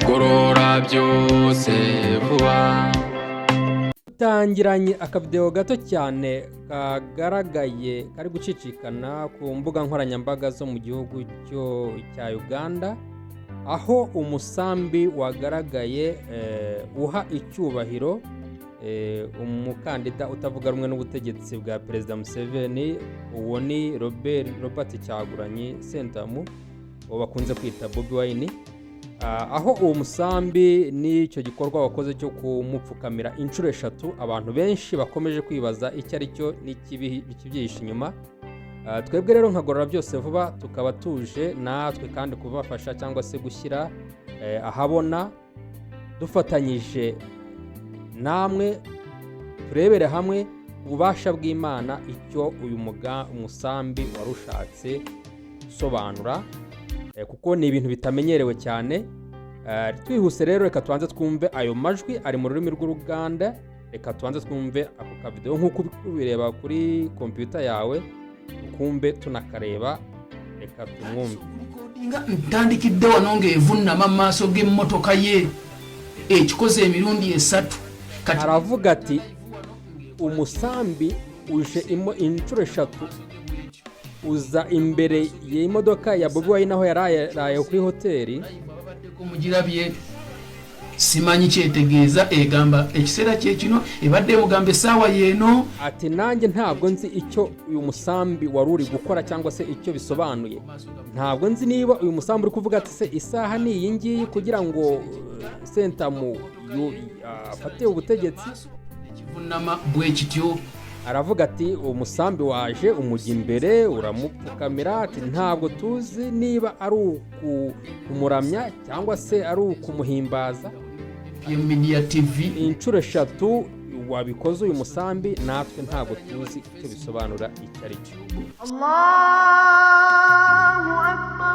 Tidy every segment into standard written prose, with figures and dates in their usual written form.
gorora byose vuba. Tangiranye akavideo gato cyane kagaragaye kari gucicikana ku mbuga nkoranyambaga zo mu gihugu cya Uganda, aho umusambi wagaragaye uha icyubahiro umukandida utavuga rumwe n'ubutegetsi bwa Perezida Museveni, uwo ni Robert Kyagulanyi Ssentamu bakunze kwita Bobi Wine. Aho uwo musambi n'icyo gikorwa wakoze cyo kumupfukamira inshuro 3, abantu benshi bakomeje kwibaza icyo ari cyo n'ikibyihishe inyuma. Twebwe rero nka Gorora byose vuba tukaba tuje natwe kandi kubafasha cyangwa se gushyira ahabona, dufatanyije namwe turebere hamwe ububasha bw'Imana icyo uyu umusambi warushatse gusobanura, kuko ni ibintu bitamenyerewe cyane. Twihuse rero reka tubanze twumve ayo majwi ari mu rurimi rw'Uruganda. Reka tubanze twumve ako kavideo nk'uko ubireba kuri computer yawe, ukumbe tunakareba. Reka tumwumve. Ntandikidde wanonge evunama maaso g'emmotoka ye ekikoze emirundi 3. Aravuga ati umusambi uje inshuro 3 uza imbere y'imodoka ya Bobi Wine aho yaraye kuri hoteli. Kumugirabye simanyi kyetegeeza egamba ekiseera kye kino ebadde mugambe sawa yeno. Ati nanjye ntabwo nzi icyo uyu musambi waruri gukora cyangwa se icyo bisobanuye. Ntabwo nzi niba uyu musambi uri kuvuga ati se isaha ni iyi ngiyi kugira ngo Ssentamu afate ubutegetsi. Ikivunama bwe kityo. Aravuga ati umusambi waje umujya imbere uramupfukamira. Ati ntabwo tuzi niba ari ukumuramya cyangwa se ari ukumuhimbaza. Media TV inshuro 3 wabikoze uyu musambi, natwe ntabwo tuzi icyo bisobanura icyo ari cyo. Allahu Akbar.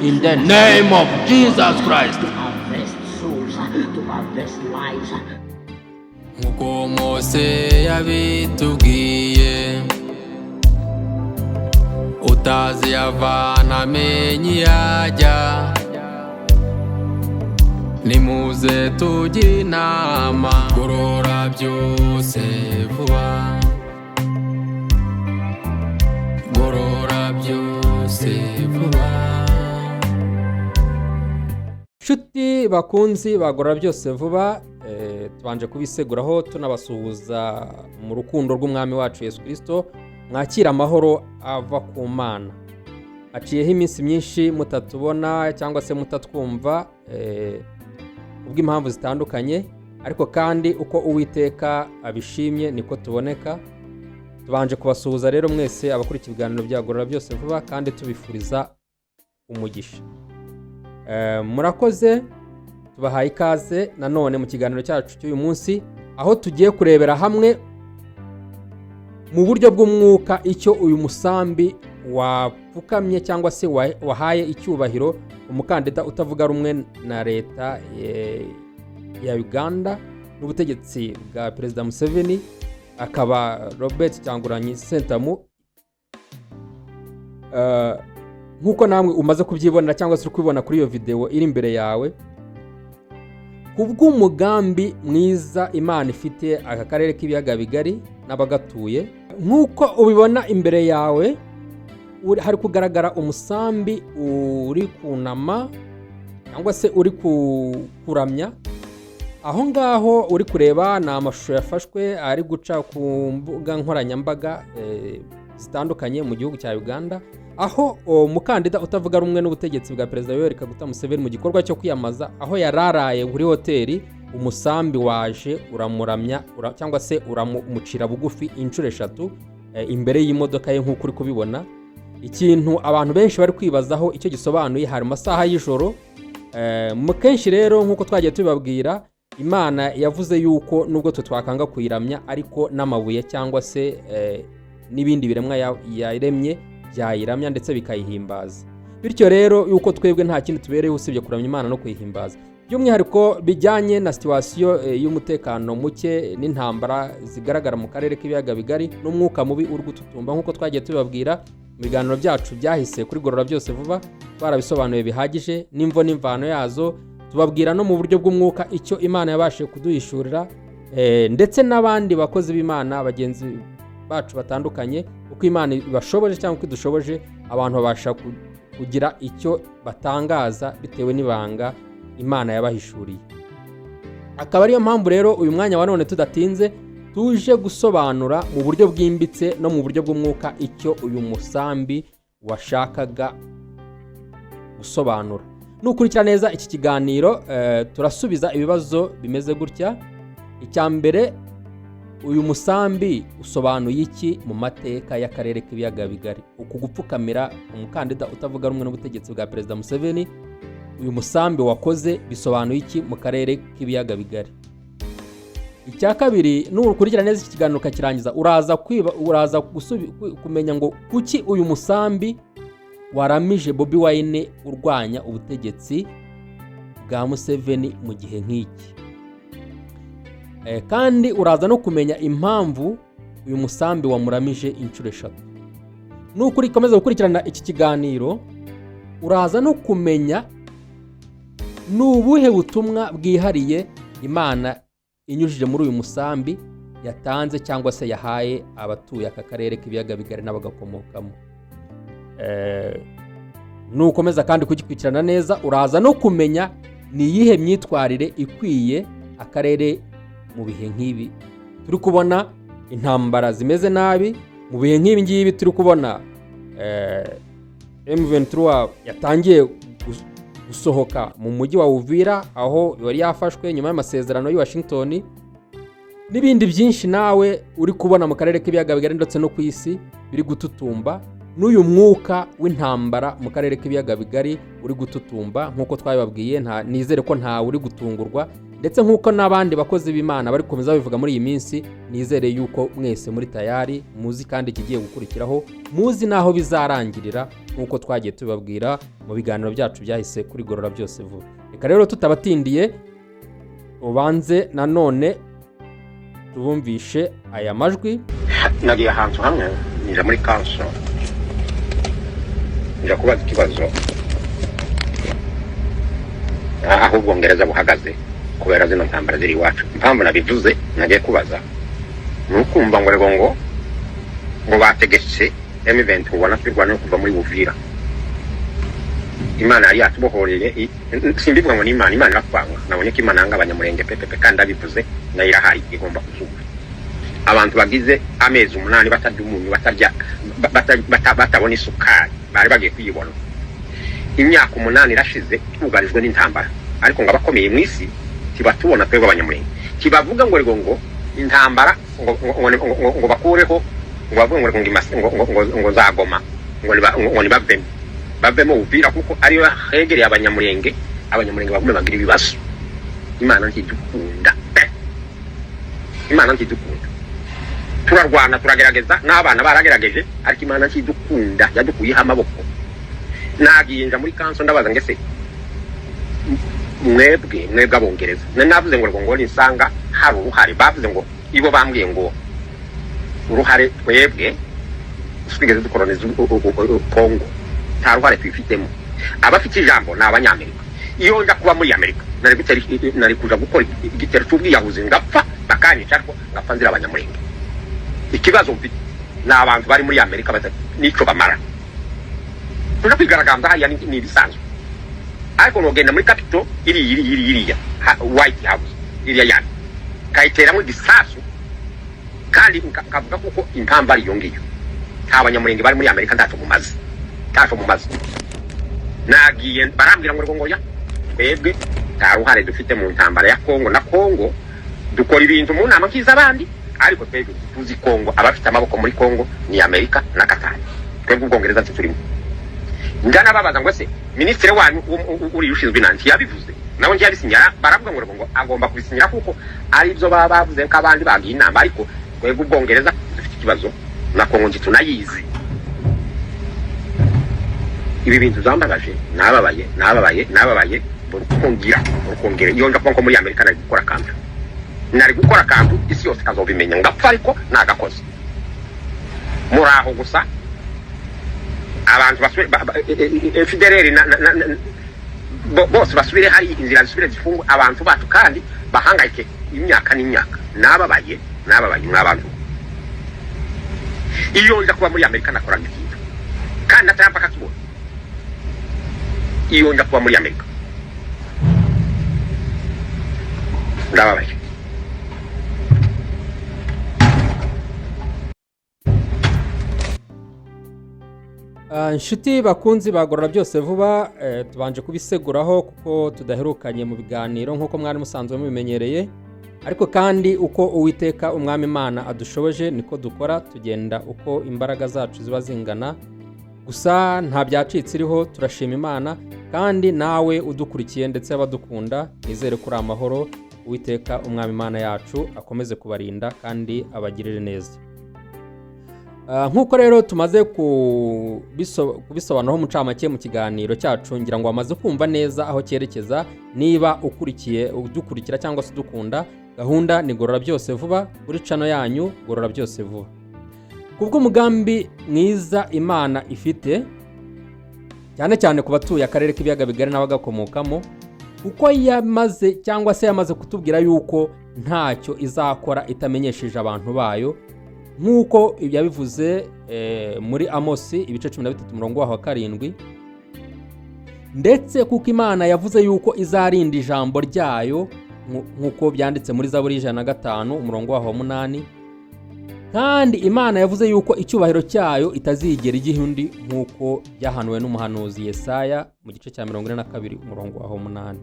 In the name of Jesus Christ. Nkuko Mose yabitubwiye, utazi yavana amenye yajya, nimuze tujye inama. Gorora byose vuba, gorora byose vuba. Nshuti bakunzi bagora byose vuba, tubanje kubiseguraho tunabasuhuza mu rukundo rw'umwami wacu Yesu Kristo. Mwakira amahoro ava ku Mana. Aciyeho iminsi myinshi mutatubona cyangwa se mutatwumva ubw'impamvu zitandukanye, ariko kandi uko Uwiteka abishimye niko tuboneka. Tubanje kubasuhuza rero mwese abakurikira ibiganiro bya Gorora byose vuba, kandi tubifuriza umugisha. Murakoze, tubahaye ikaze nanone mu kiganiro cyacu cy'uyu munsi, aho tugiye kurebera hamwe mu buryo bw'umwuka icyo uyu musambi wapfukamye cyangwa se wahaye icyubahiro umukandida utavuga rumwe na leta ya Uganda n'ubutegetsi bwa Perezida Museveni, akaba Robert Kyagulanyi Ssentamu. Nkuko namwe umaze kubyibonera cyangwa se kubibona kuri iyo video iri imbere yawe, kubw'umugambi mwiza Imana ifite aka karere k'ibiyaga bigari n'abagatuye. Nkuko ubibona imbere yawe hari kugaragara umusambi uri kunama cyangwa se uri kuramya. Aho ngaho uri kureba ni amashusho yafashwe ari guca ku mbuga nkoranyambaga zitandukanye mu gihugu cya Uganda, aho umukandida utavuga rumwe n'ubutegetsi bwa Perezida Yoweri Kaguta Museveni mu gikorwa cyo kwiyamaza, aho yararaye kuri hoteli, umusambi waje uramuramya cyangwa se uramucira bugufi inshuro 3 imbere y'imodoka ye nk'uko uri kubibona. Ikintu abantu benshi bari kwibazaho icyo gisobanuye, hari masaha y'ijoro. Kenshi rero nk'uko twagiye tubabwira, Imana yavuze yuko nubwo twakanga kuyiramya, ariko n'amabuye cyangwa se n'ibindi biremwa yaremye byayiramya ndetse bikayihimbaza. Bityo rero yuko twebwe nta kintu tubereye usibye kuramya Imana no kuyihimbaza. By'umwihariko bijyanye na situation y'umutekano muke n'intambara zigaragara mu karere k'ibiyaga bigari n'umwuka mubi uri gututumba nk'uko twagiye tubabwira, mu biganiro byacu byahise kuri Gorora Byose Vuba twarabisobanuye bihagije n'imvo n'imvano yazo, tubabwira no mu buryo bw'umwuka icyo Imana yabashije kuduhishurira, ndetse n'abandi bakozi b'Imana bagenzi bacu batandukanye uko Imana ibashoboje cyangwa uko idushoboje, abantu babasha kugira icyo batangaza bitewe n'ibanga Imana yabahishuriye. Akaba ariyo mpamvu rero uyu mwanya wa none tudatinze tuje gusobanura mu buryo bwimbitse no mu buryo bw'umwuka icyo uyu musambi washakaga gusobanura. Nukurikira neza iki kiganiro turasubiza ibibazo bimeze gutya. Icya mbere, uyu musambi usobanuye iki mu mateka y'akarere k'ibiyaga bigari? Uku gupfukamira umukandida utavuga rumwe n'ubutegetsi bwa Perezida Museveni, uyu musambi wakoze bisobanuye iki mu karere k'ibiyaga bigari? Icya kabiri, nukurikira neza iki kiganiro ukakirangiza uraza kumenya ngo kuki uyu musambi waramije Bobi Wine urwanya ubutegetsi bwa Museveni mu gihe nk'iki. Kandi uraza no kumenya impamvu uyu musambi wamuramije inshuro 3. Nukuri komeza gukurikirana iki kiganiro uraza no kumenya nubuhe butumwa bwihariye Imana inyujije muri uyu musambi yatanze cyangwa se yahaye abatuye aka karere k'ibiyaga bigari n'abagakomokamo. Nukomeza kandi kugikurikirana neza uraza no kumenya ni iyihe myitwarire ikwiye akarere mu bihe nk'ibi. Turi kubona intambara zimeze nabi mu bihe nk'ibi ngibi, turi kubona M23 yatangiye gusohoka mu mujyi wa Uvira aho yari yafashwe nyuma y'amasezerano y'I Washington, n'ibindi byinshi nawe uri kubona mu karere k'ibiyaga bigari ndetse no ku isi biri gututumba, n'uyu mwuka w'intambara mu karere k'ibiyaga bigari uri gututumba nk'uko twabibabwiye. Nizere ko ntawe uri gutungurwa, ndetse nk'uko n'abandi bakozi b'Imana bari komeza bivuga muri iyi minsi, nizere yuko mwese muri tayari muzi kandi kigiye gukurikiraho, muzi naho bizarangirira nk'uko twagiye tubabwira mu biganiro byacu byahise kuri Gorora Byose Vuba. Reka rero tutabatindiye ubanze nanone tubumvishe aya majwi. Nagiye ahantu hamwe nja muri kanso nja kubaza ikibazo aho Ubwongereza buhagaze kubera zino ntambara ziri iwacu. Impamvu nabivuze nagiye kubaza nukumva ngo bategetse M23 ubona twirwana no kuva muri Uvira. Imana yari yatubohoreye, simbivuga ngo ni Imana irakwanga. Nabonye ko Imana yanga abanyamurenge pepepe kandi abivuze na irahari igomba kuzuba. Abantu bagize amezi 8 batarya umunyu, batabona isukari, bari bagiye kuyibona. Imyaka 8 irashize tugarijwe n'intambara, ariko ngo abakomeye mu isi tibatubona twebwe abanyamurenge. Kibavuga ngo intambara ngo bakureho, ngo bavuga ngo zagoma, ngo ni bavemo Uvira kuko ariyo hegereye abanyamurenge bagume bagira ibibazo. Imana ntidukunda, Imana ntidukunda. Turarwana turagerageza, n'abana baragerageje, ariko Imana ntidukunda, yadukuyeho amaboko. Nagiyenja muri kanso ndabaza ngese mwebwe abongereza navuze ngo nisanga hari uruhare. Bavuze ngo ibo bambwiye ngo uruhare twebwe twigeze dukoroniza Kongo nta ruhare twifitemo. Abafite ijambo ni Abanyamerika. Iyo nja kuba muri Amerika nari kuja gukora igitero cy'ubwiyahuzi ngapfa bakanyica, ariko ngapfa nzira abanyamurenge. Ikibazo mfite ni abantu bari muri Amerika nico bamara. Tuja kwigaragambya hariya ni ibisanzwe, ariko nogenda muri Capitol iriya White House iriya yani kayiteramo igisasu, kandi kavuga kuko intambara iyo ngiyo nta banyamurenge bari muri Amerika ntaco mumaze. Nagiye barambwira ngo ya twebwe nta ruhare dufite mu ntambara ya Kongo, na Kongo dukora ibintu mu nama kiza abandi, ariko twebwe tuzi Kongo, abafite amaboko muri Kongo ni Amerika na Qatar. Twebwe Ubwongereza turimo. Njana babaza ngo se ministre wanyu uri ushinzwe nanti yabivuze, naho ngiye abisinyara, baravuga ngo agomba kubisinyira kuko ari byo bavuze nk'abandi bagiye inama, ariko twebwe Ubwongereza dufite ikibazo na Kongo ngi tunayizi. Ibi bintu zambabaje, nababaye urukongera iyo nja ko muri Amerika nari gukora kantu isi yose kazobimenya ngapfa, ariko nagakoze muraho gusa abantu basubire FDLR bose basubire hari inzira zisubire zifungu abantu bacu kandi bahangayike imyaka n'imyaka nababaye n'abantu iyo nza kuba muri Amerika nakora n'ikintu kandi natamba kakibona iyo nza kuba muri Amerika ndababaye. Inshuti bakunzi bagorora byose vuba, tubanje kubiseguraho kuko tudaherukanye mu biganiro nk'uko mwari musanzwe mubimenyereye, ariko kandi uko Uwiteka umwami Imana adushoboje niko dukora, tugenda uko imbaraga zacu ziba zingana. Gusa nta byacitse iriho, turashima Imana, kandi nawe udukurikiye ndetse abadukunda nizere kuri amahoro. Uwiteka umwami Imana yacu akomeze kubarinda kandi abagirire neza. Nk'uko rero tumaze kubisobanuraho umucamake mu kiganiro cyacu, ngira ngo wamaze kumva neza aho cyerekeza. Niba udukurikira cyangwa se udukunda, gahunda ni Gorora Byose Vuba kuri channel yanyu Gorora Byose Vuba. Kubw'umugambi mwiza Imana ifite, cyane cyane ku batuye akarere k'ibiyaga bigari n'abagakomokamo, kuko yamaze cyangwa se yamaze kutubwira yuko ntacyo izakora itamenyesheje abantu bayo, nk'uko yabivuze muri Amosi ibice 13:7, ndetse kuko Imana yavuze yuko izarinda ijambo ryayo nk'uko byanditse muri Zaburi 105:8, kandi Imana yavuze yuko icyubahiro cyayo itazigera igiha undi, nk'uko byahanuwe n'umuhanuzi Yesaya mu gice cya 42:8.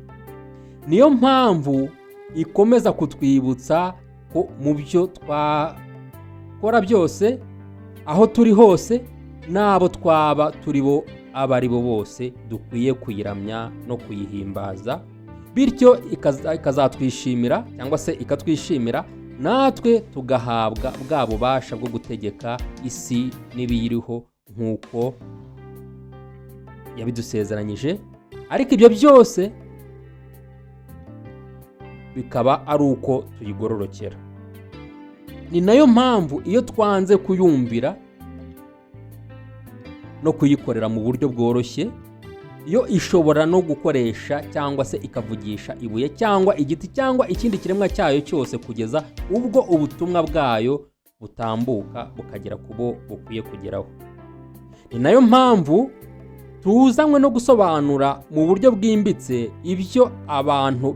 Niyo mpamvu ikomeza kutwibutsa ko mu byo twakora byose, aho turi hose, n'abo twaba turi bo abari bo bose, dukwiye kuyiramya no kuyihimbaza, bityo ikazatwishimira cyangwa se ikatwishimira, natwe tugahabwa bwa bubasha bwo gutegeka isi n'ibiyiriho nk'uko yabidusezeranyije. Ariko ibyo byose bikaba ari uko tuyigororokera. Ni nayo mpamvu iyo twanze kuyumvira no kuyikorera mu buryo bworoshye, iyo ishobora no gukoresha cyangwa se ikavugisha ibuye cyangwa igiti cyangwa ikindi kiremwa cyayo cyose, kugeza ubwo ubutumwa bwayo butambuka bukagera kubo bukwiye kugeraho. Ni nayo mpamvu tuzanywe no gusobanura mu buryo bwimbitse ibyo abantu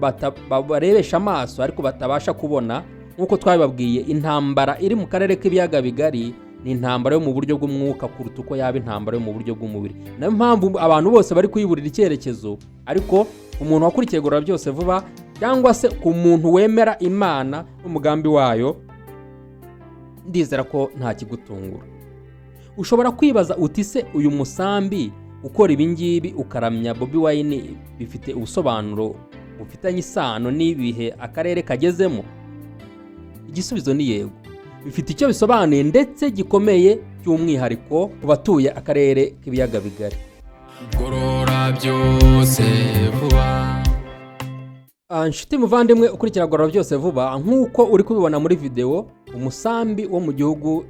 barebesha amaso ariko batabasha kubona. Nk'uko twabibabwiye, intambara iri mu karere k'ibiyaga bigari ni intambara yo mu buryo bw'umwuka kuruta uko yaba intambara yo mu buryo bw'umubiri. Nayo mpamvu abantu bose bari kuyiburira icyerekezo, ariko umuntu wakurikiye Gorora Byose Vuba, cyangwa se ku muntu wemera Imana n'umugambi wayo, ndizera ko nta kigutungura. Ushobora kwibaza uti se uyu musambi ukora ibingibi ukaramya Bobi Wine bifite ubusobanuro bufitanye isano n'ibihe akarere kagezemo? Igisubizo ni yego, bifite icyo bisobanuye ndetse gikomeye cy'umwihariko ku batuye akarere k'ibiyaga bigari. Gorora Byose Vuba. Inshuti muvandimwe ukurikira Gorora Byose Vuba, nk'uko uri kubibona muri video, umusambi wo mu gihugu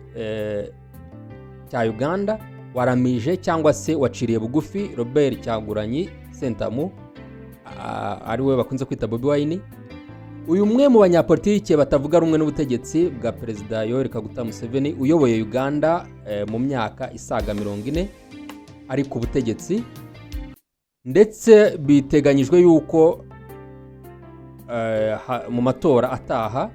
cya Uganda waramije cyangwa se waciriye bugufi Robert Kyagulanyi Ssentamu, ariwe bakunze kwita Bobi Wine. Uyu umwe mu banyapolitike batavuga rumwe n'ubutegetsi bwa Perezida Yoweri Kaguta Museveni uyoboye Uganda mu myaka isaga 40 ari ku butegetsi, ndetse biteganyijwe yuko mu matora ataha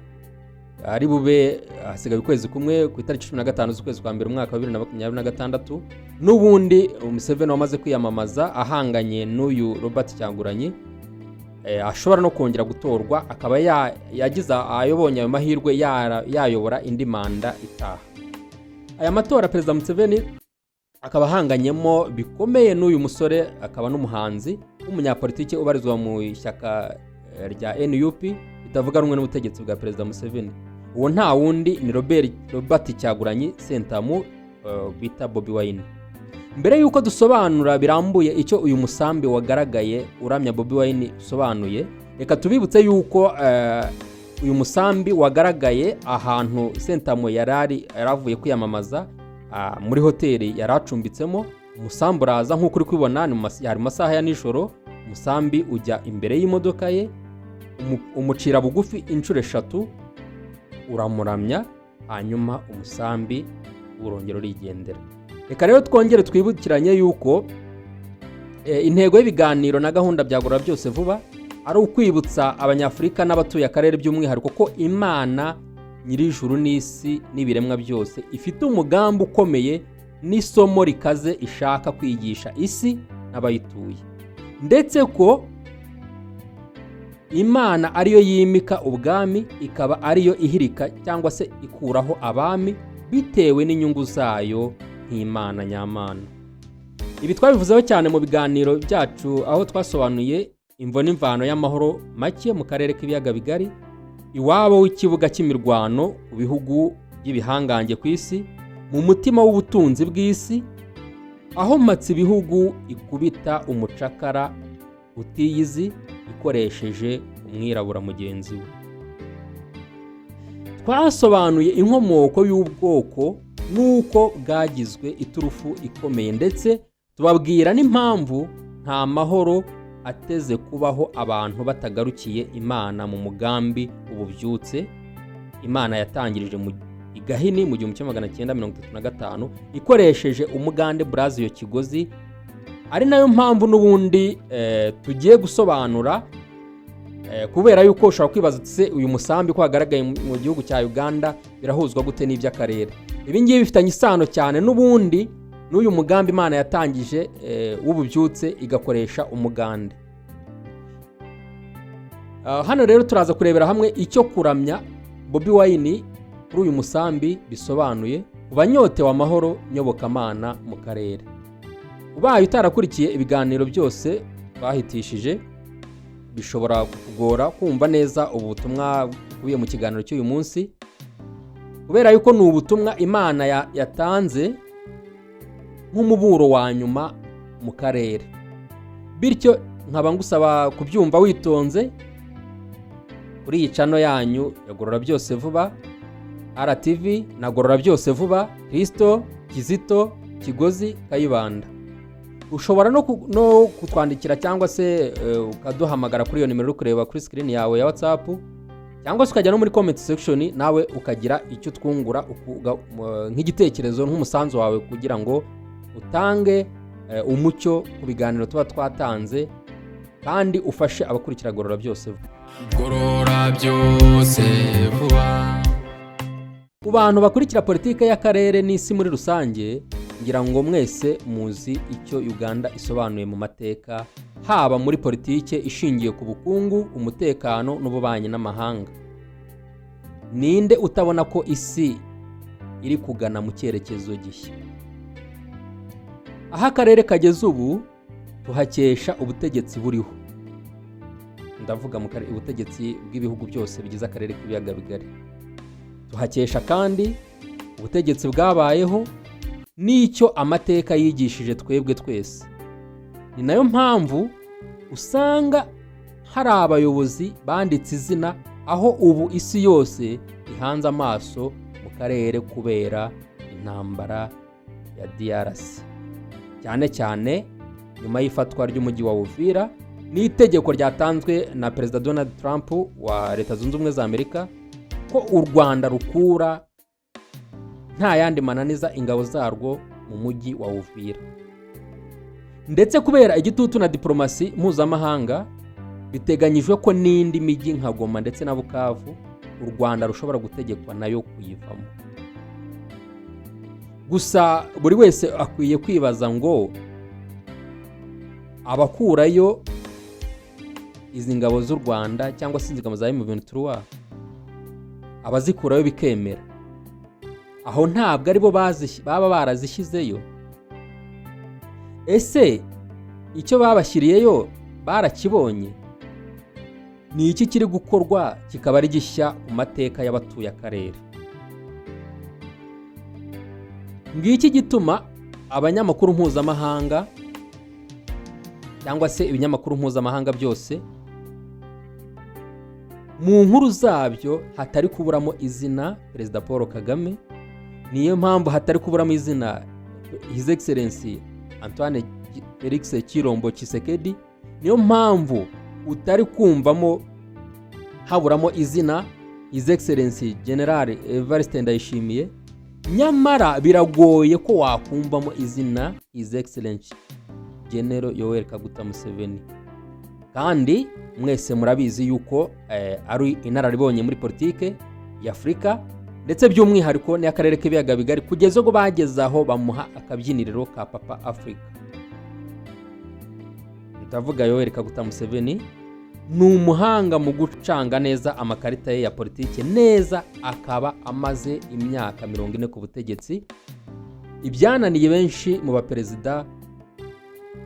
ari bube hasigaye ukwezi kumwe ku itariki 15 z'ukwezi kwa mbere umwaka wa 2026, n'ubundi Museveni wamaze kwiyamamaza ahanganye n'uyu Robert Kyagulanyi ashobora no kongera gutorwa, akaba yagize ayobonye ayo mahirwe yayobora indi manda itaha. Aya matora Perezida Museveni akaba ahanganyemo bikomeye n'uyu musore, akaba n'umuhanzi w'umunyapolitike ubarizwa mu ishyaka rya NUP bitavuga rumwe n'ubutegetsi bwa Perezida Museveni. Uwo nta wundi ni Robert Kyagulanyi Ssentamu bita Bobi Wine. Mbere yuko dusobanura birambuye icyo uyu musambi wagaragaye uramya Bobi Wine usobanuye, reka tubibutse yuko uyu musambi wagaragaye ahantu Ssentamu yaravuye kwiyamamaza muri hoteli yaracumbitsemo, umusambi uraza nk'uko uri kubibona hari mu masaha ya nijoro. Umusambi ujya imbere y'imodoka ye, umucira bugufi inshuro 3, uramuramya, hanyuma umusambi urongera urigendera. Reka rero twongere twibukiranye yuko intego y'ibiganiro na gahunda bya Gorora Byose Vuba ari ukwibutsa abanyafurika n'abatuye akarere by'umwihariko ko Imana nyir'ijuru n'isi n'ibiremwa byose ifite umugambi ukomeye n'isomo rikaze ishaka kwigisha isi n'abayituye, ndetse ko Imana ariyo yimika ubwami, ikaba ariyo ihirika cyangwa se ikuraho abami bitewe n'inyungu zayo nk'Imana nyamana. Ibi twabivuzeho cyane mu biganiro byacu aho twasobanuye imvo n'imvano y'amahoro make mu karere k'ibiyaga bigari, iwabo w'ikibuga cy'imirwano ku bihugu by'ibihangange ku isi, mu mutima w'ubutunzi bw'isi, aho matse ibihugu ikubita umucakara utiyizi ikoresheje umwirabura mugenzi we. Twasobanuye inkomoko y'ubwoko n'uko bwagizwe iturufu ikomeye, ndetse tubabwira n'impamvu nta mahoro ateze kubaho abantu batagarukiye Imana mu mugambi ububyutse Imana yatangirije mu Igahini mu 1935 ikoresheje umugande Brazil Kigozi. Ari nayo mpamvu n'ubundi tugiye gusobanura, kubera yuko ushobora kwibaza se uyu musambi ko hagaragaye mu gihugu cya Uganda birahuzwa gute n'iby'akarere. Ibi ngibi bifitanye isano cyane n'ubundi n'uyu mugambi Imana yatangije w'ububyutse igakoresha umugande. Hano rero turaza kurebera hamwe icyo kuramya Bobi Wine kuri uyu musambi bisobanuye ku banyotewe amahoro nyobokamana mu karere. Ubaye utarakurikiye ibiganiro byose twahitishije, bishobora kugora kumva neza ubutumwa bukubiye mu kiganiro cy'uyu munsi, kubera yuko ni ubutumwa Imana yatanze nk'umuburo wa nyuma mu karere. Bityo nkaba ngusaba kubyumva witonze kuri iyi channel yanyu ya Gorora Byose Vuba, RTV na Gorora Byose Vuba, Kristo, Kizito, Kigozi, Kayibanda. Ushobora no kutwandikira cyangwa se ukaduhamagara kuri iyo nimero uri kureba kuri screen yawe ya WhatsApp, cyangwa se ukajya no muri comment section nawe ukagira icyo twungura nk'igitekerezo nk'umusanzu wawe kugira ngo utange umucyo ku biganiro tuba twatanze kandi ufashe abakurikira Gorora Byose Vuba. Gorora Byose Vuba. Ku bantu bakurikira politike y'akarere n'isi muri rusange, ngira ngo mwese muzi icyo Uganda isobanuye mu mateka, haba muri politike ishingiye ku bukungu, umutekano n'ububanyi n'amahanga. Ninde utabona ko isi iri kugana mu cyerekezo gishya? Aha akarere kageze ubu tuhakesha ubutegetsi buriho, ndavuga mu ubutegetsi bw'ibihugu byose bigize akarere k'ibiyaga bigari. Tuhakesha kandi ubutegetsi bwabayeho n'icyo amateka yigishije twebwe twese. Ni nayo mpamvu usanga hari abayobozi banditse izina, aho ubu isi yose ihanze amaso mu karere kubera intambara ya DRC, cyane cyane nyuma y'ifatwa ry'umujyi wa Uvira n'itegeko ryatanzwe na Perezida Donald Trump wa Leta Zunze Ubumwe za Amerika ko u Rwanda rukura nta yandi mananiza ingabo zarwo mu mujyi wa Uvira. Ndetse kubera igitutu na diplomasi mpuzamahanga, biteganyijwe ko n'indi mijyi nka Goma ndetse na Bukavu u Rwanda rushobora gutegekwa nayo kuyivamo. Gusa buri wese akwiye kwibaza ngo abakurayo izi ngabo z'u Rwanda cyangwa se ingabo za M23 abazikurayo bikemera, aho ntabwo aribo baba barazishyizeyo? Ese icyo babashyiriyeyo barakibonye? Ni iki kiri gukorwa kikaba ari gishya ku mateka y'abatuye akarere? Ngiki gituma abanyamakuru mpuzamahanga cyangwa se ibinyamakuru mpuzamahanga byose mu nkuru zabyo hatari kuburamo izina Perezida Paul Kagame. Niyo mpamvu hatari kuburamo izina His Excellency Antoine Felix Chilombo Tshisekedi. Niyo mpamvu utari kumvamo haburamo izina His Excellency General Evariste Ndayishimiye, nyamara biragoye ko wakumvamo izina His Excellency General Yoweri Kaguta Museveni. Kandi mwese murabizi yuko ari inararibonye muri politike ya Afrika ndetse by'umwihariko ni akarere k'ibiyaga bigari, kugeza ubwo bagezaho bamuha akabyiniriro ka Papa Africa. Ndavuga Yoweri Kaguta Museveni ni umuhanga mu gucanga neza amakarita ye ya politike neza, akaba amaze imyaka 40 ku butegetsi, ibyananiye benshi mu baperezida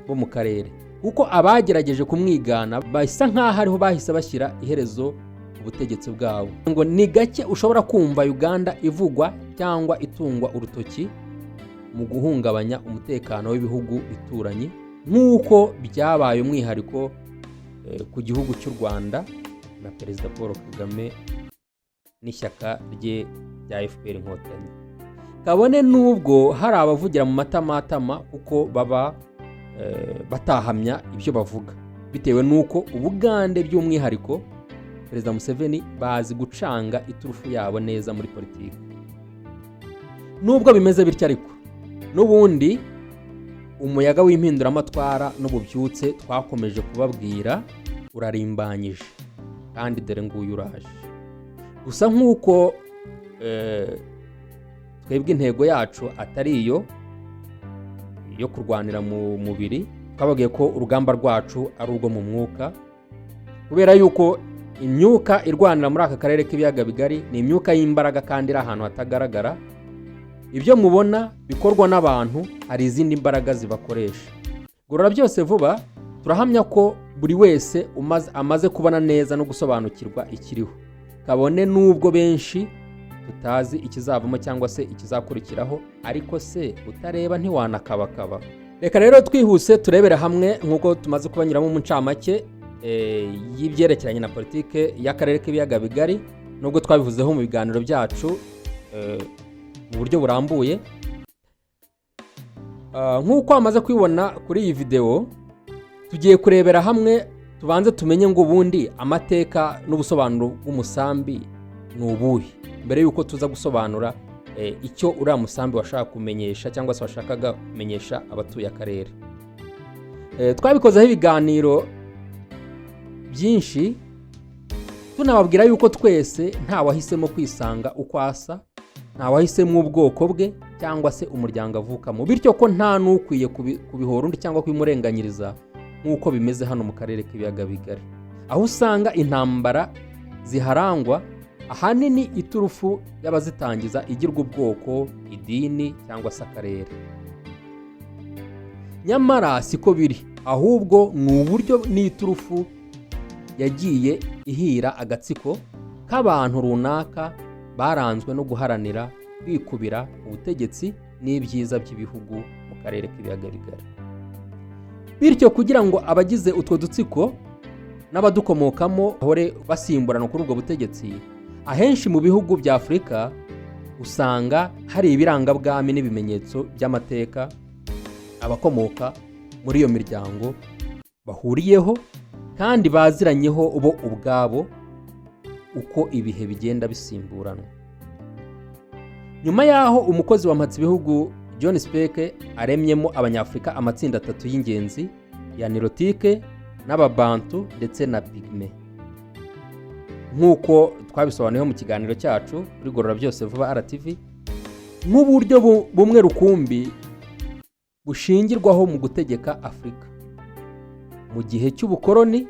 bo mu karere, kuko abagerageje kumwigana bahisa nkaho ariho bahise bashyira iherezo ubutegetsi bwabo. Ngo ni gake ushobora kumva Uganda ivugwa cyangwa itungwa urutoki mu guhungabanya umutekano w'ibihugu bituranye, nk'uko byabaye umwihariko ku gihugu cy'u Rwanda na Perezida Paul Kagame n'ishyaka rye rya FPR Inkotanyi. Kabone nubwo hari abavugira mu matamatama kuko baba batahamya ibyo bavuga, bitewe nuko Ubugande by'umwihariko Perezida Museveni bazi gucanga iturufu yabo neza muri politiki. Nubwo bimeze bityo ariko n'ubundi umuyaga w'impinduramatwara n'ububyutse twakomeje kubabwira urarimbanyije, kandi dore nguyu uraje. Gusa nk'uko twebwe intego yacu atari iyo kurwanira mu mubiri, twababwiye ko urugamba rwacu ari urwo mu mwuka, kubera yuko imyuka irwanira muri aka karere k'ibiyaga bigari ni imyuka y'imbaraga kandi iri ahantu hatagaragara. Ibyo mubona bikorwa n'abantu, hari izindi mbaraga zibakoresha. Gorora byose vuba turahamya ko buri wese amaze kubona neza no gusobanukirwa ikiriho, kabone nubwo benshi tutazi ikizavamo cyangwa se ikizakurikiraho, ariko se utareba ntiwanakabakaba. Reka rero twihuse turebera hamwe nk'uko tumaze kubanyuramo mu ncamake y'ibyerekeranye na politike y'akarere k'ibiyaga bigari, nubwo twabivuzeho mu biganiro byacu mu buryo burambuye. Nk'uko amaze kwibona kuri iyi video, tugiye kurebera hamwe, tubanze tumenye ngo ubundi amateka n'ubusobanuro bw'umusambi ni ubuhe, mbere yuko tuza gusobanura icyo uriya musambi washaka kumenyesha cyangwa se washakaga kumenyesha abatuye akarere. Twabikozeho ibiganiro byinshi tunababwira yuko twese nta wahisemo kwisanga uko asa, nta wahisemo ubwoko bwe cyangwa se umuryango avukamo, bityo ko nta n'ukwiye kubihora undi cyangwa kubimurenganyiriza nk'uko bimeze hano mu karere k'ibiyaga bigari, aho usanga intambara ziharangwa ahanini iturufu y'abazitangiza igirwa ubwoko, idini cyangwa se akarere. Nyamara siko biri, ahubwo ni uburyo n'iturufu yagiye ihira agatsiko k'abantu runaka baranzwe no guharanira kwikubira ubutegetsi n'ibyiza by'ibihugu mu karere k'ibiyaga bigari. Bityo kugira ngo abagize utwo dutsiko n'abadukomokamo bahore basimburana kuri ubwo butegetsi, ahenshi mu bihugu bya Afurika usanga hari ibirangabwami n'ibimenyetso by'amateka abakomoka muri iyo miryango bahuriyeho kandi baziranyeho bo ubwabo uko ibihe bigenda bisimburanwa. Nyuma yaho umukozi wa Mpatsibihugu John Speke aremyemo abanyafurika amatsinda 3 y'ingenzi ya Nilotike n'ababantu ndetse na Pygme, nk'uko twabisobanuyeho mu kiganiro cyacu kuri Gorora byose vuba RTV, nk'uburyo bumwe rukumbi bushingirwaho mu gutegeka Afurika mu gihe cy'ubukoroni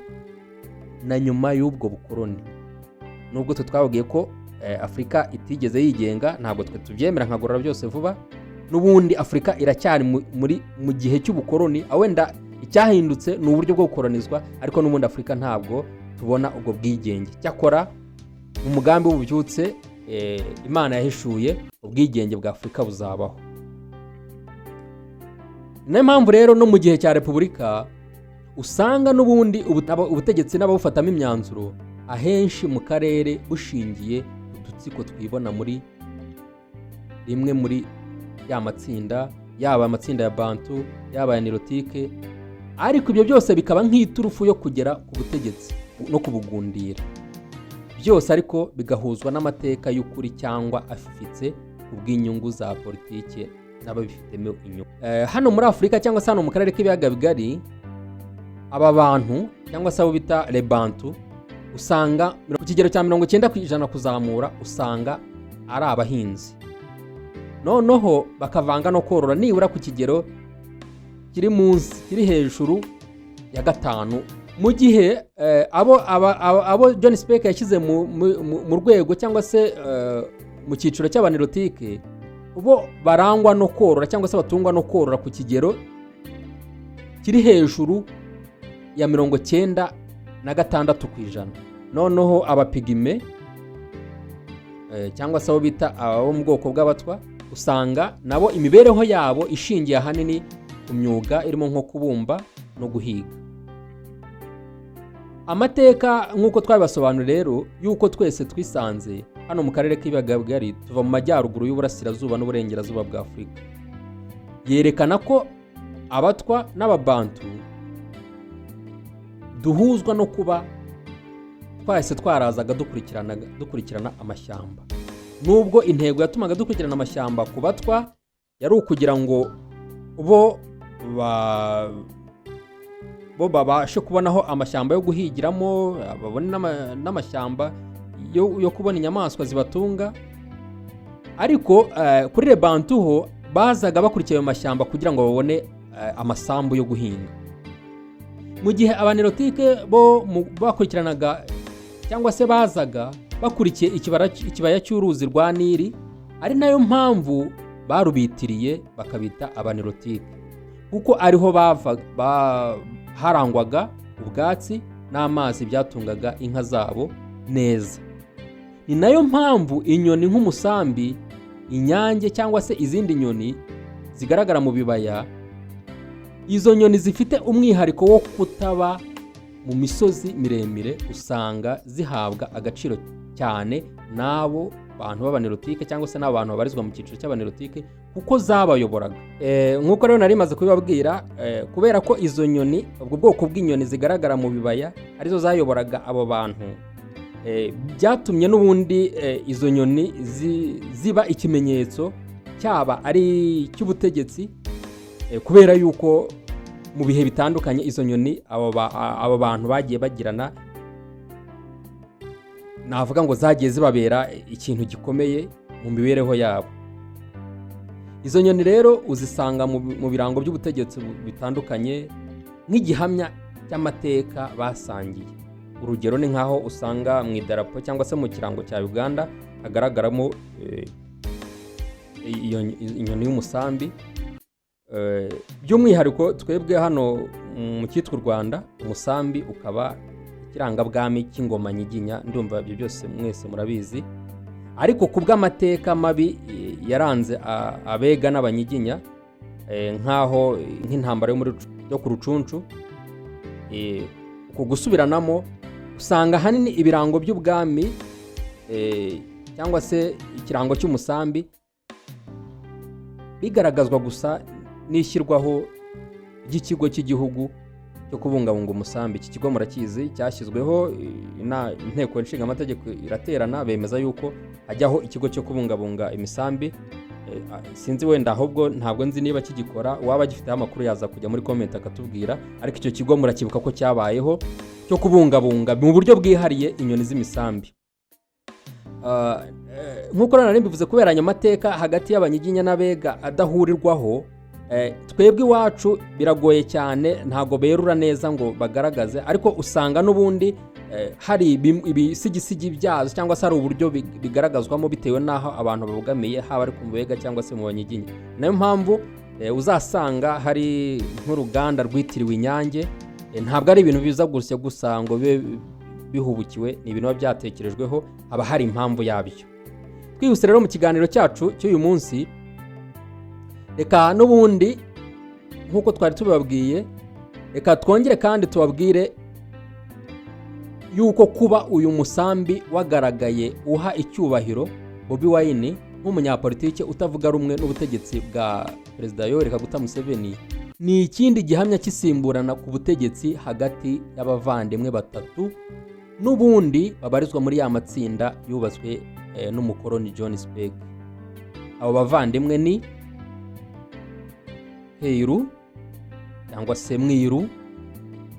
na nyuma y'ubwo bukoroni. Nubwo twababwiye ko Afurika itigeze yigenga, ntabwo twe tubyemera nka Gorora byose vuba, n'ubundi Afurika iracyari mu gihe cy'ubukoroni. Wenda icyahindutse ni uburyo bwo gukoronizwa, ariko n'ubundi Afurika ntabwo tubona ubwo bwigenge. Cyakora mu mugambi w'ububyutse Imana yahishuye ubwigenge bwa Afurika buzabaho. Niyo mpamvu rero no mu gihe cya Repubulika usanga n'ubundi ubutegetsi n'ababufatamo imyanzuro ahenshi mu karere bushingiye udutsiko twibona muri rimwe muri ya matsinda yaba amatsinda ya bantu yaba ya nilotike, ariko ibyo byose bikaba nk'iturufu yo kugera ku butegetsi no kubugundira, byose ariko bigahuzwa n'amateka y'ukuri cyangwa afifitse ku bw'inyungu za politike n'ababifitemo inyungu. Hano muri Afurika cyangwa se hano mu karere k'ibiyaga bigari, aba bantu cyangwa se abo bita lebantu usanga ku kigero cya 90% kuzamura usanga ari abahinzi, noneho bakavanga no korora nibura ku kigero kiri munsi kiri hejuru ya 5, mu gihe abo John Speck yashyize mu rwego cyangwa se mu cyiciro cy'abanilotike, bo barangwa no korora cyangwa se batungwa no korora ku kigero kiri hejuru ya 96%. Noneho abapigime cyangwa se abo bita abo mu bwoko bw'abatwa usanga nabo imibereho yabo ishingiye ahanini ku myuga irimo nko kubumba no guhiga. Amateka nk'uko twabibasobanura rero yuko twese twisanze hano mu karere k'ibiyaga bigari tuva mu majyaruguru y'uburasirazuba n'uburengerazuba bwa Afurika, yerekana ko abatwa n'ababantu duhuzwa no kuba twahise twarazaga dukurikirana amashyamba. Nubwo intego yatumaga dukurikirana amashyamba ku batwa yari ukugira ngo bo babashe kubonaho amashyamba yo guhigiramo, babone n'amashyamba yo kubona inyamaswa zibatunga, ariko kuri lebantu ho bazaga bakurikiye ayo mashyamba kugira ngo babone amasambu yo guhinga, mu gihe abanilotike bo bakurikiranaga cyangwa se bazaga bakurikiye ikibaya cy'uruzi rwa Nili, ari nayo mpamvu barubitiriye bakabita abanilotike, kuko ariho harangwaga ubwatsi n'amazi byatungaga inka zabo neza. Ni nayo mpamvu inyoni nk'umusambi, inyange cyangwa se izindi nyoni zigaragara mu bibaya, izo nyoni zifite umwihariko wo kutaba mu misozi miremire, usanga zihabwa agaciro cyane n'abo bantu b'abanilotike cyangwa se n'abantu babarizwa mu cyiciro cy'abanilotike kuko zabayoboraga. Nk'uko rero nari maze kubibabwira, kubera ko izo nyoni, ubwo bwoko bw'inyoni zigaragara mu bibaya arizo zayoboraga abo bantu, byatumye n'ubundi izo nyoni ziba ikimenyetso cyaba ari cy'ubutegetsi, kubera yuko mu bihe bitandukanye izo nyoni abo bantu bagiye bagirana, navuga ngo zagiye zibabera ikintu gikomeye mu mibereho yabo. Izo nyoni rero uzisanga mu birango by'ubutegetsi bitandukanye nk'igihamya cy'amateka basangiye. Urugero ni nkaho usanga mu idarapo cyangwa se mu kirango cya Uganda hagaragaramo inyoni y'umusambi. By'umwihariko twebwe hano mu cyitwa u Rwanda, umusambi ukaba ikirangabwami cy'ingoma nyiginya, ndumva ibyo byose mwese murabizi, ariko ku bw'amateka mabi yaranze abega n'abanyiginya, nkaho nk'intambara yo ku Rucuncu, uko gusubiranamo usanga hanini ibirango by'ubwami cyangwa se ikirango cy'umusambi bigaragazwa gusa n'ishyirwaho ry'ikigo cy'igihugu cyo kubungabunga umusambi. Iki kigo murakizi, cyashyizweho inteko nshinga amategeko iraterana, bemeza yuko hajyaho ikigo cyo kubungabunga imisambi. Sinzi wenda ahubwo ntabwo nzi niba kigikora, waba gifite amakuru yaza kujya muri comment akatubwira, ariko icyo kigo murakibuka ko cyabayeho cyo kubungabunga mu buryo bwihariye inyoni z'imisambi. Nk'uko nari mbivuze, kubera amateka hagati y'abanyiginya n'abega adahurirwaho, twebwe iwacu biragoye cyane, ntago berura neza ngo bagaragaze, ariko usanga n'ubundi hari ibisigisigi byazo cyangwa se hari uburyo bigaragazwamo bitewe n'aho abantu babugamiye, haba ari ku bega cyangwa se mu banyiginya. Nayo mpamvu uzasanga hari nk'uruganda rwitiriwe Inyange, ntabwo ari ibintu biza gusa ngo bihubukiwe, ni ibintu byatekerejweho, haba hari impamvu yabyo. Twihuse rero mu kiganiro cyacu cy'uyu munsi, reka n'ubundi nk'uko twari tubabwiye, reka twongere kandi tubabwire yuko kuba uyu musambi wagaragaye uha icyubahiro Bobi Wine nk'umunyapolitike utavuga rumwe n'ubutegetsi Perezida Yoweri Kaguta Museveni ni ikindi gihamya cy'isimburana ku butegetsi hagati y'abavandimwe batatu n'ubundi babarizwa muri ya matsinda yubatswe n'umukoloni John Speke. Abo bavandimwe ni Keiru cyangwa se Mwiru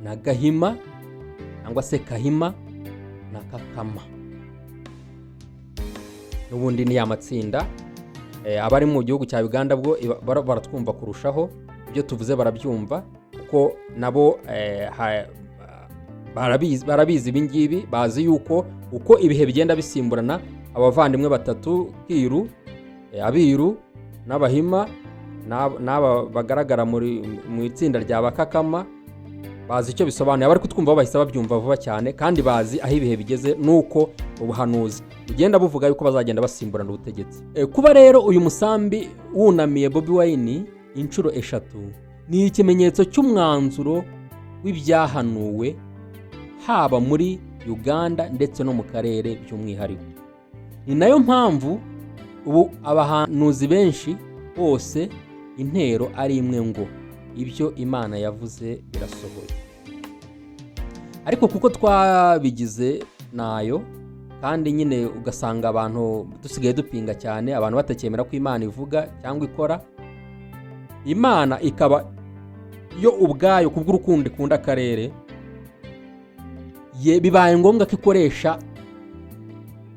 na Gahima cyangwa se Kahima na Kakama. N'ubundi ni ya matsinda abari mu gihugu cya Uganda bwo baratwumva kurushaho, ibyo tuvuze barabyumva kuko nabo barabizi ibingibi, bazi yuko uko ibihe bigenda bisimburana abavandimwe batatu Keiru, Abiru n'Abahima n'aba bagaragara mu itsinda rya Bakakama, bazi icyo bisobanuye. Abari kutwumva bahise babyumva vuba cyane kandi bazi aho ibihe bigeze nuko ubuhanuzi bugenda buvuga yuko bazagenda basimburana ubutegetsi. Kuba rero uyu musambi wunamiye Bobi Wine inshuro 3 ni ikimenyetso cy'umwanzuro w'ibyahanuwe haba muri Uganda ndetse no mu karere by'umwihariko. Ni nayo mpamvu ubu abahanuzi benshi bose intero ari imwe ngo ibyo Imana yavuze birasohoye. Ariko kuko twabigize nayo kandi nyine ugasanga abantu dusigaye dupinga cyane, abantu batakemera ko Imana ivuga cyangwa ikora, Imana ikaba yo ubwayo kubw'urukundo ikunda akarere, bibaye ngombwa ko ikoresha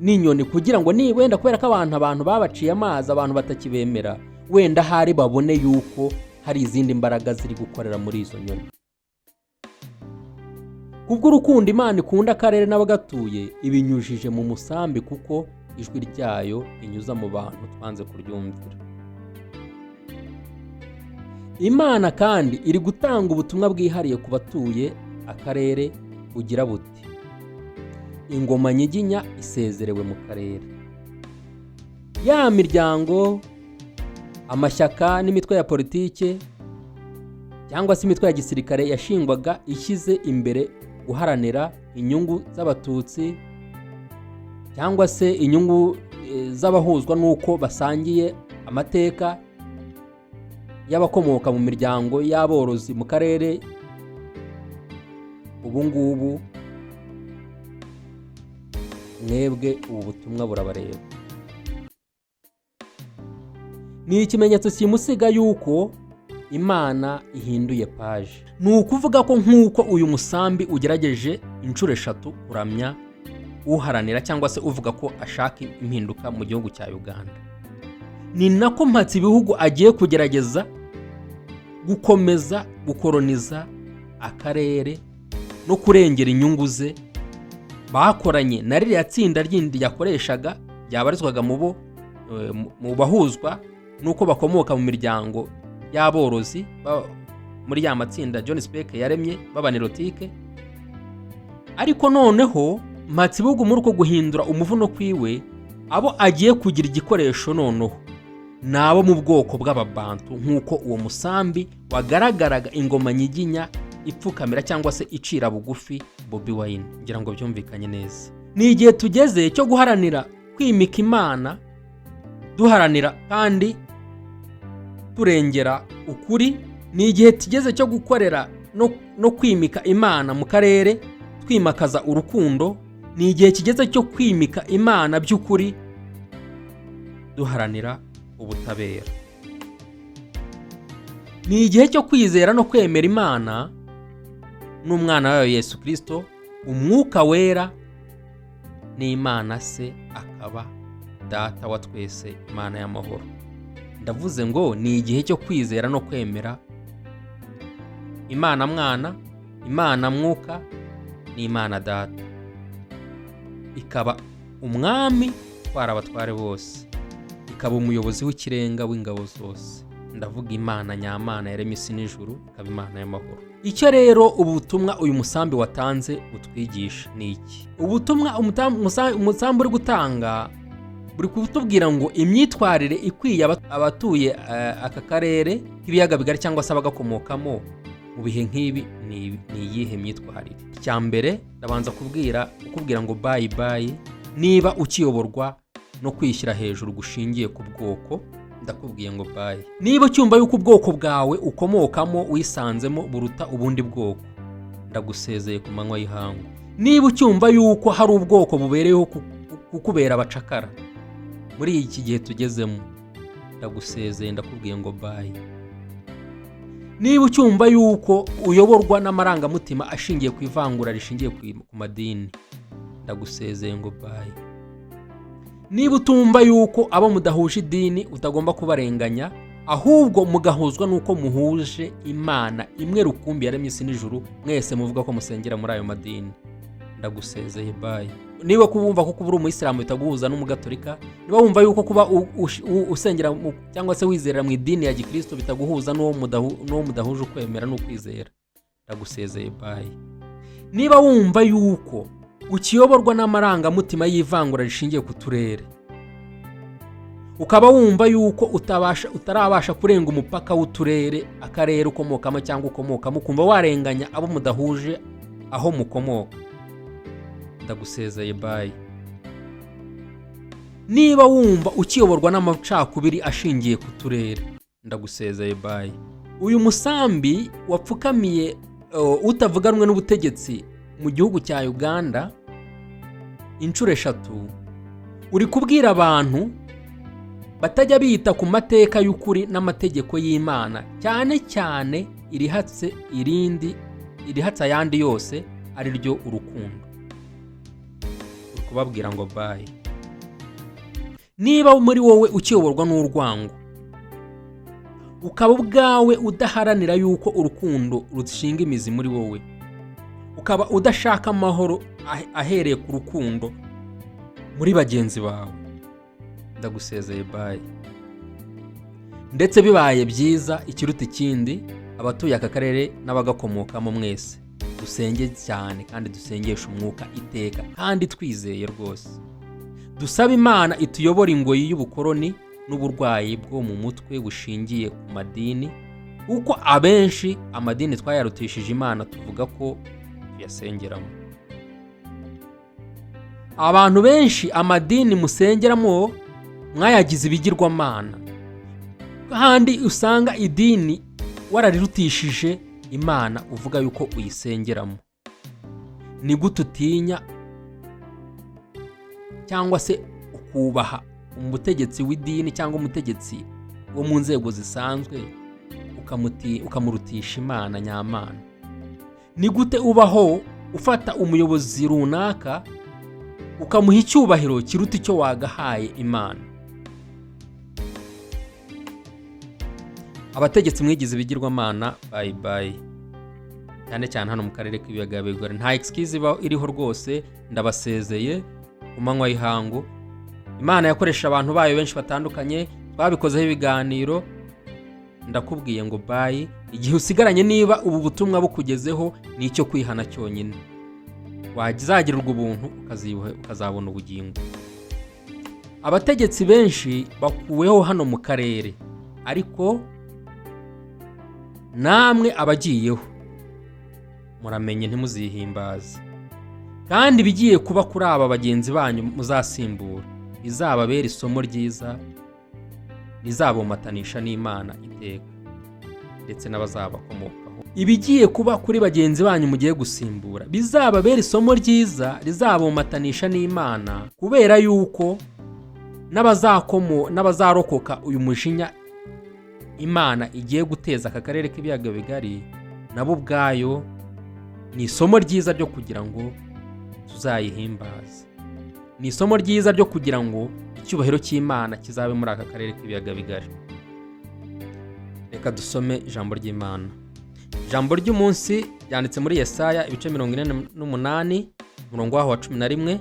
n'inyoni kugira ngo wenda kubera ko abantu babaciye amazi, abantu batakibemera, wenda hari babone yuko hari izindi mbaraga ziri gukorera muri izo nyoni. Kubw'urukundo Imana ikunda akarere n'abagatuye ibinyujije mu musambi kuko ijwi ryayo inyuza mu bantu twanze kuryumvira. Imana kandi iri gutanga ubutumwa bwihariye ku batuye akarere bugira buti: ingoma nyiginya isezerewe mu karere. Ya miryango, amashyaka n'imitwe ya politike cyangwa se imitwe ya gisirikare yashingwaga ishyize imbere guharanira inyungu z'abatutsi cyangwa se inyungu z'abahuzwa n'uko basangiye amateka y'abakomoka mu miryango y'aborozi mu karere, ubu ngubu mwebwe ubu butumwa burabareba. Ni ikimenyetso simusiga yuko Imana ihinduye paje. Ni ukuvuga ko nk'uko uyu musambi ugerageje inshuro 3 kuramya uharanira cyangwa se uvuga ko ashaka impinduka mu gihugu cya Uganda, ni nako mpatse ibihugu agiye kugerageza gukomeza gukoroniza akarere no kurengera inyungu ze. Bakoranye na ririya tsinda ryindi yakoreshaga ryabarizwaga mu bahuzwa nuko bakomoka mu miryango y'aborozi muri ya matsinda John Speke yaremye b'abanelotike. Ariko noneho Matsibugu muri uko guhindura umuvuno kwiwe, abo agiye kugira igikoresho noneho nabo mu bwoko bw'ababantu, nk'uko uwo musambi wagaragaraga ingoma nyiginya ipfukamira cyangwa se icira bugufi Bobi Wine. Ngira ngo byumvikanye neza. Ni igihe tugeze cyo guharanira kwimika Imana, duharanira kandi turengera ukuri. Ni igihe tugeze cyo gukorera no kwimika Imana mu karere, twimakaza urukundo. Ni igihe kigeze cyo kwimika Imana by'ukuri, duharanira ubutabera. Ni igihe cyo kwizera no kwemera Imana n'umwana wayo Yesu Kristo, umwuka wera n'Imana se akaba data wa twese, Imana y'amahoro. Ndavuze ngo ni igihe cyo kwizera no kwemera Imana mwana, Imana mwuka n'Imana data, ikaba umwami twara abatware bose, ikaba umuyobozi w'ikirenga w'ingabo zose. Ndavuga Imana nyamana yaremye isi n'ijuru, ikaba Imana y'amahoro. Icyo rero ubutumwa uyu musambi watanze butwigisha ni iki? Ubutumwa umusambi uri gutanga buri kutubwira ngo imyitwarire ikwiye abatuye aka karere k'ibiyaga bigari cyangwa se abagakomokamo mu bihe nk'ibi ni iyihe myitwarire. Icya mbere ndabanza kukubwira ngo bye bye niba ukiyoborwa no kwishyira hejuru gushingiye ku bwoko. ndakubwiye ngo bye. Niba ucyumva yuko ubwoko bwawe ukomokamo wisanzemo buruta ubundi bwoko, ndagusezeye ku manywa y'ihangu. Niba ucyumva yuko hari ubwoko bubereyeho kukubera abacakara muri iki gihe tugezemo, ndagusezeye ndakubwiye ngo bye. Niba ucyumva yuko uyoborwa n'amarangamutima ashingiye ku ivangura rishingiye ku madini, ndagusezeye ngo bye. Niba utumva yuko abo mudahuje idini utagomba kubarenganya, ahubwo mugahuzwa nuko muhuje Imana imwe rukumbi yaremye isi n'ijuru, mwese muvuga ko musengera muri ayo madini, ndagusezeye bye. Niba kubumva ko kuba uri umuyisilamu bitaguhuza n'umugatolika, niba wumva yuko kuba usengera cyangwa se wizerera mu idini ya gikristo bitaguhuza n'uwo mudahuje ukwemera n'ukwizera, ndagusezeye bye. Niba wumva yuko ukiyoborwa n'amarangamutima y'ivangura rishingiye ku turere, ukaba wumva yuko utarabasha kurenga umupaka w'uturere, akarere ukomokamo cyangwa ukomokamo, ukumva warenganya abo mudahuje aho mukomoka, ndagusezeye bye. Niba wumva ukiyoborwa n'amacakubiri ashingiye ku turere, ndagusezeye bye. Uyu musambi wapfukamiye utavuga rumwe n'ubutegetsi mu gihugu cya Uganda inshuro 3, uri kubwira abantu batajya bita ku mateka y'ukuri n'amategeko y'Imana, cyane cyane irihatse ayandi yose, ari ryo urukundo. Uri kubabwira ngo bye. Niba muri wowe ukiyoborwa n'urwango, ukaba ubwawe udaharanira yuko urukundo rushinga imizi muri wowe, ukaba udashaka amahoro ahereye ku rukundo muri bagenzi bawe, ndagusezeye bye. Ndetse bibaye byiza, ikiruta ikindi, abatuye aka karere n'abagakomokamo mwese dusenge cyane kandi dusengesha umwuka iteka, kandi twizeye rwose. Dusaba Imana ituyobora ingoyi y'ubukoroni n'uburwayi bwo mu mutwe bushingiye ku madini, kuko abenshi amadini twayarutishije Imana tuvuga ko tuyasengeramo. Abantu benshi amadini musengeramo mwayagize ibigirwamana, kandi usanga idini wararirutishije Imana uvuga yuko uyisengeramo. Ni gute utinya cyangwa se ukubaha umutegetsi w'idini cyangwa umutegetsi wo mu nzego zisanzwe ukamurutisha Imana nyamana? Ni gute ubaho ufata umuyobozi runaka ukamuha icyubahiro kiruta icyo wagahaye Imana? Abategetsi mwigize ibigirwamana, bye bye. Cyane cyane hano mu karere k'ibiyaga bigari, nta excuse iriho rwose, ndabasezeye ku manywa y'ihangu. Imana yakoresha abantu bayo benshi batandukanye, twabikozeho ibiganiro, ndakubwiye ngo bye. Igihe usigaranye niba ubu butumwa bukugezeho ni icyo kwihana cyonyine, wagizagirirwa ubuntu ukazabona ubugingo. Abategetsi benshi bakuweho hano mu karere, ariko namwe abagiyeho muramenye ntimuzihimbaze, kandi bigiye kuba kuri aba bagenzi banyu muzasimbura izababera isomo ryiza rizabomatanisha n'Imana iteka, ndetse n'abazabakomokaho. Ibigiye kuba kuri bagenzi banyu mugiye gusimbura bizababera isomo ryiza rizabomatanisha n'Imana, kubera yuko n'abazarokoka uyu mujinya Imana igiye guteza aka karere k'ibiyaga bigari, nabo ubwayo ni isomo ryiza ryo kugira ngo tuzayihimbaze. Ni isomo ryiza ryo kugira ngo icyubahiro cy'Imana kizabe muri aka karere k'ibiyaga bigari. Reka dusome ijambo ry'Imana. Ijambo ry'umunsi ryanditse muri Yesaya ibice 48 umurongo wa 11,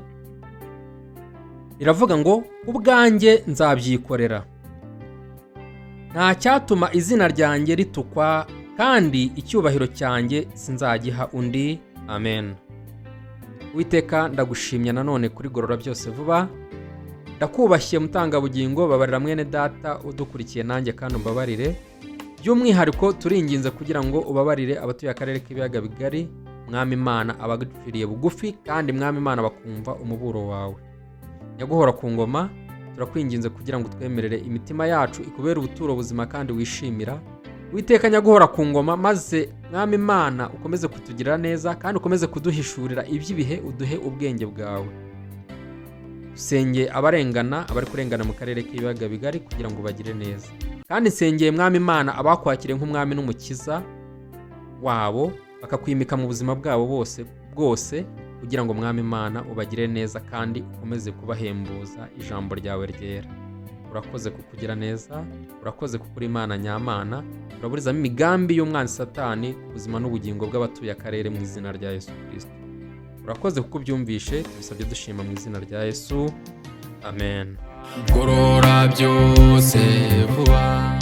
riravuga ngo ubwanjye nzabyikorera, nta cyatuma izina ryanjye ritukwa, kandi icyubahiro cyanjye sinzagiha undi. Amen. Uwiteka ndagushimye nanone kuri Gorora byose vuba, ndakubashye mutangabugingo, babarira mwene data udukurikiye nanjye kandi umbabarire. By'umwihariko turinginze kugira ngo ubabarire abatuye akarere k'ibiyaga bigari, Mwami Imana abagupfiriye bugufi, kandi Mwami Imana bakumva umuburo wawe. Nyaguhora ku ngoma, turakwinginze kugira ngo twemerere imitima yacu ikubere ubuturo buzima kandi wishimira. Witekanya guhora ku ngoma, maze mwami Imana ukomeze kutugirira neza kandi ukomeze kuduhishurira iby'ibihe, uduhe ubwenge bwawe. Senge abarengana, abari kurengana mu karere k'ibiyaga bigari kugira ngo bagire neza. Kandi nsengeye mwami Imana abakwakiriye nk'umwami n'umukiza wabo, bakakwimika mu buzima bwabo bwose kugira ngo mwami Imana ubagire neza kandi ukomeze kubahembuza ijambo ryawe ryera. Urakoze kukugira neza, urakoze kukuri Imana nyamana, uraburizamo imigambi y'umwanzi Satani ku buzima n'ubugingo bw'abatuye akarere mu izina rya Yesu Kristo. Urakoze kuko ubyumvishe, tubisabye dushima mu izina rya Yesu. Amen. gorora byose vuba.